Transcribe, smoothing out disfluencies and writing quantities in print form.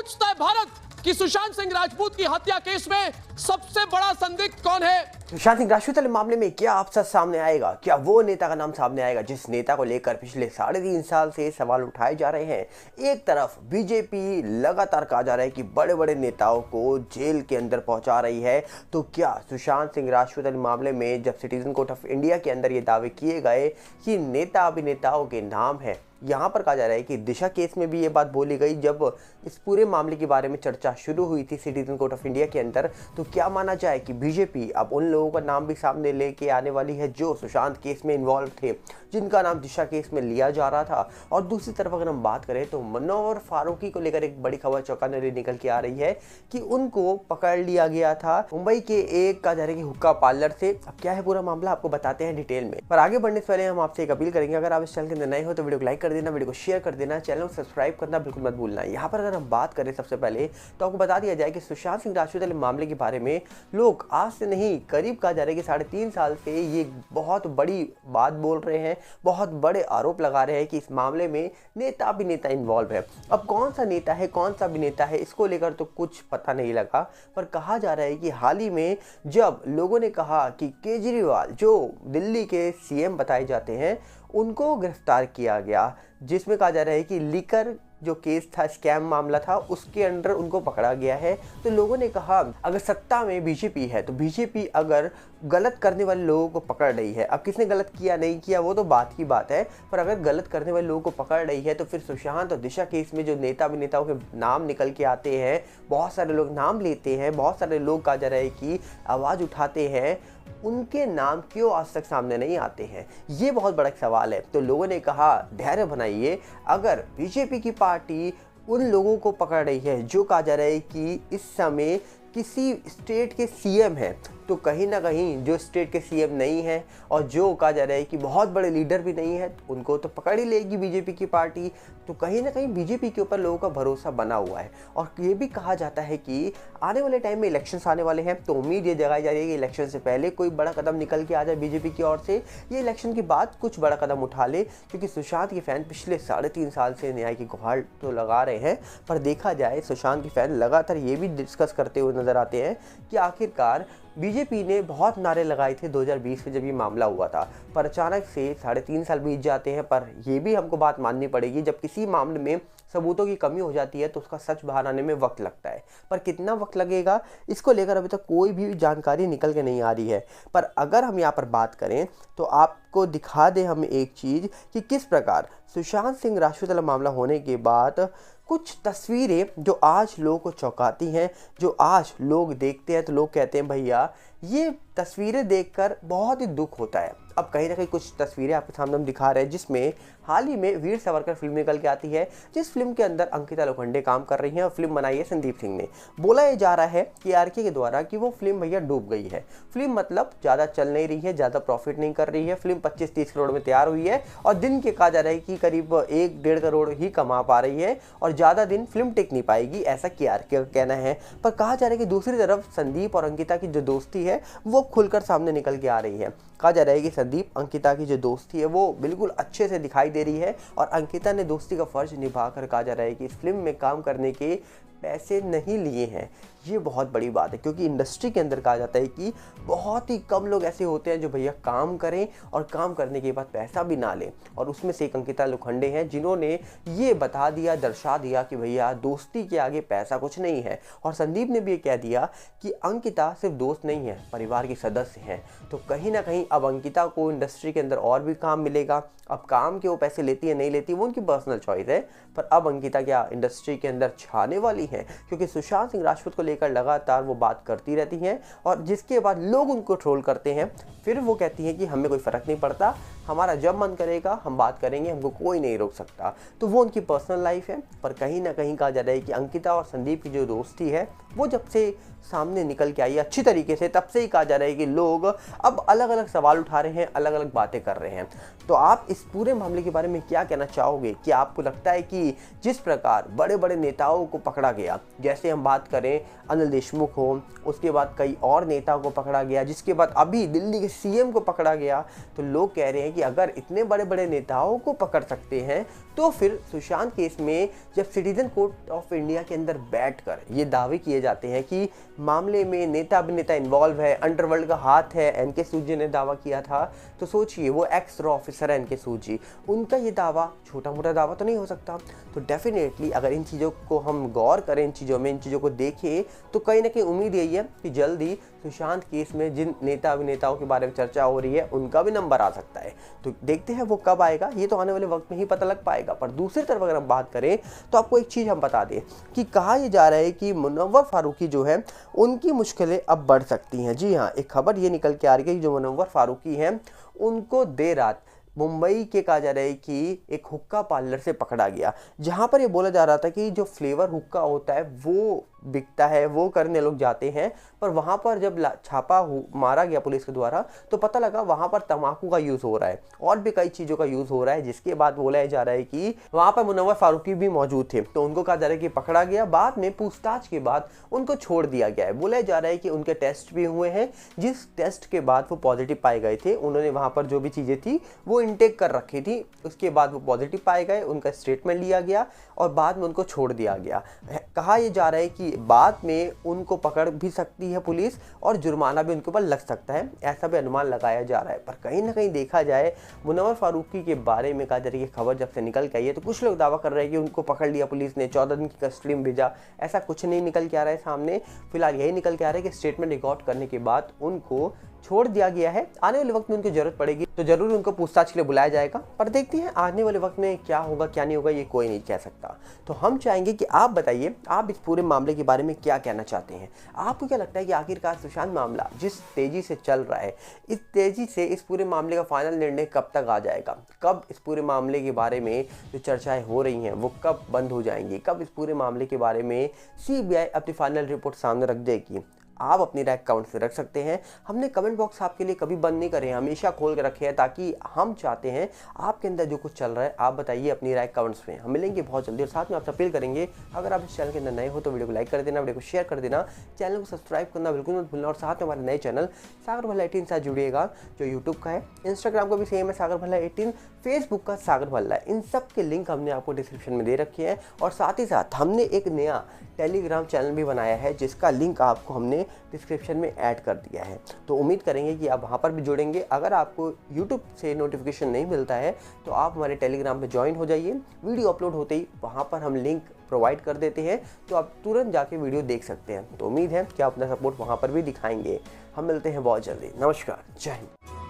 पूछता है भारत कि सुशांत सिंह राजपूत की हत्या केस में सबसे बड़ा संदिग्ध कौन है। सुशांत सिंह राजपूत वाले मामले में क्या अब सच सामने आएगा? क्या वो नेता का नाम सामने आएगा जिस नेता को लेकर पिछले 3.5 साल से सवाल उठाए जा रहे हैं? एक तरफ बीजेपी लगातार कहा जा रहा है कि बड़े बड़े नेताओं को जेल के अंदर पहुंचा रही है, तो क्या सुशांत सिंह राजपूत वाले मामले में जब सिटीजन कोर्ट ऑफ इंडिया के अंदर ये दावे किए गए कि नेता अभिनेताओं के नाम है, यहाँ पर कहा जा रहा है कि दिशा केस में भी ये बात बोली गई जब इस पूरे मामले के बारे में चर्चा शुरू हुई थी सिटीजन कोर्ट ऑफ इंडिया के अंदर, तो क्या माना जाए कि बीजेपी अब उन लोगों का नाम भी सामने लेके आने वाली है जो सुशांत केस में इन्वॉल्व थे, जिनका नाम दिशा केस में लिया जा रहा था। और दूसरी तरफ अगर हम बात करें तो मनोहर फारूकी को लेकर एक बड़ी खबर चौंकाने वाली निकल के आ रही है कि उनको पकड़ लिया गया था मुंबई के एक कहा जा रहा है कि हुक्का पार्लर से। अब क्या है पूरा मामला आपको बताते हैं डिटेल में, पर आगे बढ़ने से पहले हम आपसे एक अपील करेंगे, अगर आप इस चैनल के अंदर नए हो तो वीडियो को लाइक कर देना, वीडियो को शेयर कर देना, चैनल को सब्सक्राइब करना बिल्कुल मत भूलना। यहाँ पर अगर हम बात करें सबसे पहले तो आपको बता दिया जाए कि सुशांत सिंह राजपूत वाले मामले के बारे में लोग आज से नहीं करीब कहा जा रहा है कि 3.5 साल से ये बहुत बड़ी बात बोल रहे हैं, बहुत बड़े आरोप लगा रहे हैं कि इस मामले में नेता अभिनेता इन्वॉल्व है। अब कौन सा नेता है, कौन सा अभिनेता है, इसको लेकर तो कुछ पता नहीं लगा, पर कहा जा रहा है कि हाल ही में जब लोगों ने कहा कि केजरीवाल जो दिल्ली के सीएम बताए जाते हैं उनको गिरफ्तार किया गया, जिसमें कहा जा रहा है कि लीकर जो केस था, स्कैम मामला था, उसके अंडर उनको पकड़ा गया है। तो लोगों ने कहा अगर सत्ता में बीजेपी है तो बीजेपी अगर गलत करने वाले लोगों को पकड़ रही है, अब किसने गलत किया नहीं किया वो तो बात की बात है, पर अगर गलत करने वाले लोगों को पकड़ रही है तो फिर सुशांत और दिशा केस में जो नेता अभिनेताओं के नाम निकल के आते हैं, बहुत सारे लोग नाम लेते हैं, बहुत सारे लोग कहा जा रहा है कि आवाज़ उठाते हैं, उनके नाम क्यों आज तक सामने नहीं आते हैं? ये बहुत बड़ा सवाल है। तो लोगों ने कहा धैर्य बनाइए, अगर बीजेपी की पार्टी उन लोगों को पकड़ रही है जो कहा जा रहा है कि इस समय किसी स्टेट के सीएम हैं, तो कहीं ना कहीं जो स्टेट के सीएम नहीं है और जो कहा जा रहा है कि बहुत बड़े लीडर भी नहीं है, उनको तो पकड़ ही लेगी बीजेपी की पार्टी। तो कहीं ना कहीं बीजेपी के ऊपर लोगों का भरोसा बना हुआ है। और ये भी कहा जाता है कि आने वाले टाइम में इलेक्शंस आने वाले हैं, तो उम्मीद ये जगाई जा रही है कि इलेक्शन से पहले कोई बड़ा कदम निकल के आ जाए बीजेपी की ओर से, ये इलेक्शन के बाद कुछ बड़ा कदम उठा ले, क्योंकि सुशांत के फैन पिछले 3.5 साल से न्याय की गुहार तो लगा रहे हैं, पर देखा जाए सुशांत के फैन लगातार ये भी डिस्कस करते हुए नजर आते हैं कि आखिरकार बीजेपी ने बहुत नारे लगाए थे 2020 में जब ये मामला हुआ था, पर अचानक से 3.5 साल बीत जाते हैं। पर यह भी हमको बात माननी पड़ेगी, जब किसी मामले में सबूतों की कमी हो जाती है तो उसका सच बाहर आने में वक्त लगता है, पर कितना वक्त लगेगा इसको लेकर अभी तक कोई भी जानकारी निकल के नहीं आ रही है। पर अगर हम यहाँ पर बात करें तो आपको दिखा दें हम एक चीज़ कि किस प्रकार सुशांत सिंह राजपूत वाला मामला होने के बाद कुछ तस्वीरें जो आज लोगों को चौंकाती हैं, जो आज लोग देखते हैं तो लोग कहते हैं भैया ये तस्वीरें देखकर बहुत ही दुख होता है। अब कहीं ना कहीं कुछ तस्वीरें आपके सामने हम दिखा रहे हैं जिसमें हाल ही में वीर सावरकर फिल्म निकल के आती है, जिस फिल्म के अंदर अंकिता लोखंडे काम कर रही हैं और फिल्म बनाई है संदीप सिंह ने। बोला ये जा रहा है कि आरके के द्वारा कि वो फिल्म भैया डूब गई है, फिल्म मतलब ज़्यादा चल नहीं रही है, ज़्यादा प्रॉफिट नहीं कर रही है, फिल्म 25-30 करोड़ में तैयार हुई है और दिन के कहा जा रहा है कि करीब 1-1.5 करोड़ ही कमा पा रही है और ज़्यादा दिन फिल्म टिक नहीं पाएगी, ऐसा कि आरके का कहना है। पर कहा जा रहा है कि दूसरी तरफ संदीप और अंकिता की जो दोस्ती है वो खुलकर सामने निकल के आ रही है। कहा जा रहा है कि संदीप अंकिता की जो दोस्ती है वो बिल्कुल अच्छे से दिखाई दे रही है और अंकिता ने दोस्ती का फर्ज निभाकर कहा जा रहा है कि इस फिल्म में काम करने के पैसे नहीं लिए हैं। ये बहुत बड़ी बात है, क्योंकि इंडस्ट्री के अंदर कहा जाता है कि बहुत ही कम लोग ऐसे होते हैं जो भैया काम करें और काम करने के बाद पैसा भी ना लें, और उसमें से एक अंकिता लोखंडे हैं जिन्होंने ये बता दिया, दर्शा दिया कि भैया दोस्ती के आगे पैसा कुछ नहीं है। और संदीप ने भी ये कह दिया कि अंकिता सिर्फ दोस्त नहीं है, परिवार की सदस्य हैं। तो कहीं ना कहीं अब अंकिता को इंडस्ट्री के अंदर और भी काम मिलेगा। अब काम के वो पैसे लेती है नहीं लेती वो उनकी पर्सनल चॉइस है, पर अब अंकिता क्या इंडस्ट्री के अंदर छाने वाली है, क्योंकि सुशांत सिंह राजपूत को लेकर लगातार वो बात करती रहती हैं और जिसके बाद लोग उनको ट्रोल करते हैं। फिर वो कहती हैं कि हमें कोई फ़र्क नहीं पड़ता, हमारा जब मन करेगा हम बात करेंगे, हमको कोई नहीं रोक सकता। तो वो उनकी पर्सनल लाइफ है। पर कहीं ना कहीं कहा जा रहा है कि अंकिता और संदीप की जो दोस्ती है वो जब से सामने निकल के आई अच्छी तरीके से, तब से ही कहा जा रहा है कि लोग अब अलग अलग सवाल उठा रहे हैं, अलग अलग बातें कर रहे हैं। तो आप इस पूरे मामले के बारे में क्या कहना चाहोगे? कि आपको लगता है कि जिस प्रकार बड़े बड़े नेताओं को पकड़ा गया, जैसे हम बात करें अनिल देशमुख हो, उसके बाद कई और नेताओं को पकड़ा गया, जिसके बाद अभी दिल्ली के सीएम को पकड़ा गया, तो लोग कह रहे हैं कि अगर इतने बड़े बड़े नेताओं को पकड़ सकते हैं तो फिर सुशांत केस में जब सिटीजन कोर्ट ऑफ इंडिया के अंदर बैठकर ये दावे किए जाते हैं कि मामले में नेता अभिनेता इन्वॉल्व है, अंडरवर्ल्ड का हाथ है, एनके सूद जी ने दावा किया था, तो सोचिए वो एक्स रॉ ऑफिसर है एनके सूद जी, उनका ये दावा छोटा मोटा दावा तो नहीं हो सकता। तो डेफिनेटली अगर इन चीज़ों को हम गौर करें, इन चीज़ों को देखें, तो कहीं ना कहीं उम्मीद यही है कि जल्दी सुशांत केस में जिन नेता अभिनेताओं के बारे में चर्चा हो रही है उनका भी नंबर आ सकता है। तो देखते हैं वो कब आएगा, ये तो आने वाले वक्त में ही पता लग पाएगा। पर दूसरी तरफ अगर हम बात करें तो आपको एक चीज़ हम बता दें कि कहा यह जा रहा है कि मुनव्वर फारूकी जो है उनकी मुश्किलें अब बढ़ सकती हैं। जी हाँ, एक खबर ये निकल के आ रही है कि जो मुनव्वर फारूकी हैं उनको देर रात मुंबई के कहा जा रहा है कि एक हुक्का पार्लर से पकड़ा गया, जहां पर ये बोला जा रहा था कि जो फ्लेवर हुक्का होता है वो बिकता है, वो करने लोग जाते हैं। पर वहां पर जब छापा मारा गया पुलिस के द्वारा तो पता लगा वहां पर तंबाकू का यूज़ हो रहा है और भी कई चीज़ों का यूज़ हो रहा है, जिसके बाद बोला जा रहा है कि वहां पर मुनव्वर फारूकी भी मौजूद थे। तो उनको कहा जा रहा है कि पकड़ा गया, बाद में पूछताछ के बाद उनको छोड़ दिया गया है। बोला जा रहा है कि उनके टेस्ट भी हुए हैं, जिस टेस्ट के बाद वो पॉजिटिव पाए गए थे। उन्होंने वहां पर जो भी चीज़ें थी वो इनटेक कर रखी थी, उसके बाद वो पॉजिटिव पाए गए, उनका स्टेटमेंट लिया गया और बाद में उनको छोड़ दिया गया। कहा यह जा रहा है कि बाद में उनको पकड़ भी सकती है पुलिस और जुर्माना भी उनके ऊपर लग सकता है, ऐसा भी अनुमान लगाया जा रहा है। पर कहीं ना कहीं देखा जाए मुनव्वर फारूकी के बारे में कहा जा रही है खबर जब से निकल के आई है तो कुछ लोग दावा कर रहे हैं कि उनको पकड़ लिया पुलिस ने, 14 दिन की कस्टडी में भेजा। ऐसा कुछ नहीं निकल के आ रहा है सामने। फिलहाल यही निकल के आ रहा है कि स्टेटमेंट रिकॉर्ड करने के बाद उनको छोड़ दिया गया है। आने वाले वक्त में उनकी जरूरत पड़ेगी तो जरूर उनको पूछताछ के लिए बुलाया जाएगा। पर देखते हैं आने वाले वक्त में क्या होगा क्या नहीं होगा, ये कोई नहीं कह सकता। तो हम चाहेंगे कि आप बताइए आप इस पूरे मामले के बारे में क्या कहना चाहते हैं। आपको क्या लगता है कि आखिरकार सुशांत मामला जिस तेजी से चल रहा है, इस तेजी से इस पूरे मामले का फाइनल निर्णय कब तक आ जाएगा? कब इस पूरे मामले के बारे में जो चर्चाएं हो रही हैं वो कब बंद हो जाएंगी? कब इस पूरे मामले के बारे में सीबीआई अपनी फाइनल रिपोर्ट सामने रख देगी? आप अपनी राय कमेंट से रख सकते हैं। हमने कमेंट बॉक्स आपके लिए कभी बंद नहीं करे, हमेशा खोल के रखे हैं, ताकि हम चाहते हैं आपके अंदर जो कुछ चल रहा है आप बताइए अपनी राय कमेंट्स में। हम मिलेंगे बहुत जल्दी और साथ में आपसे अपील करेंगे अगर आप इस चैनल के अंदर नए हो तो वीडियो को लाइक कर देना, वीडियो को शेयर कर देना, चैनल को सब्सक्राइब करना बिल्कुल मत भूलना। और साथ में हमारे नए चैनल सागर भल्ला 18 साथ जुड़िएगा, जो यूट्यूब का है, इंस्टाग्राम का भी सेम है सागर भल्ला 18, फेसबुक का सागर भल्ला। इन सब के लिंक हमने आपको डिस्क्रिप्शन में दे रखे हैं। और साथ ही साथ हमने एक नया टेलीग्राम चैनल भी बनाया है जिसका लिंक आपको हमने डिस्क्रिप्शन में ऐड कर दिया है। तो उम्मीद करेंगे कि आप वहाँ पर भी जुड़ेंगे। अगर आपको यूट्यूब से नोटिफिकेशन नहीं मिलता है तो आप हमारे टेलीग्राम पे ज्वाइन हो जाइए। वीडियो अपलोड होते ही वहाँ पर हम लिंक प्रोवाइड कर देते हैं, तो आप तुरंत जाके वीडियो देख सकते हैं। तो उम्मीद है कि आप अपना सपोर्ट वहाँ पर भी दिखाएंगे। हम मिलते हैं बहुत जल्दी। नमस्कार, जय हिंद।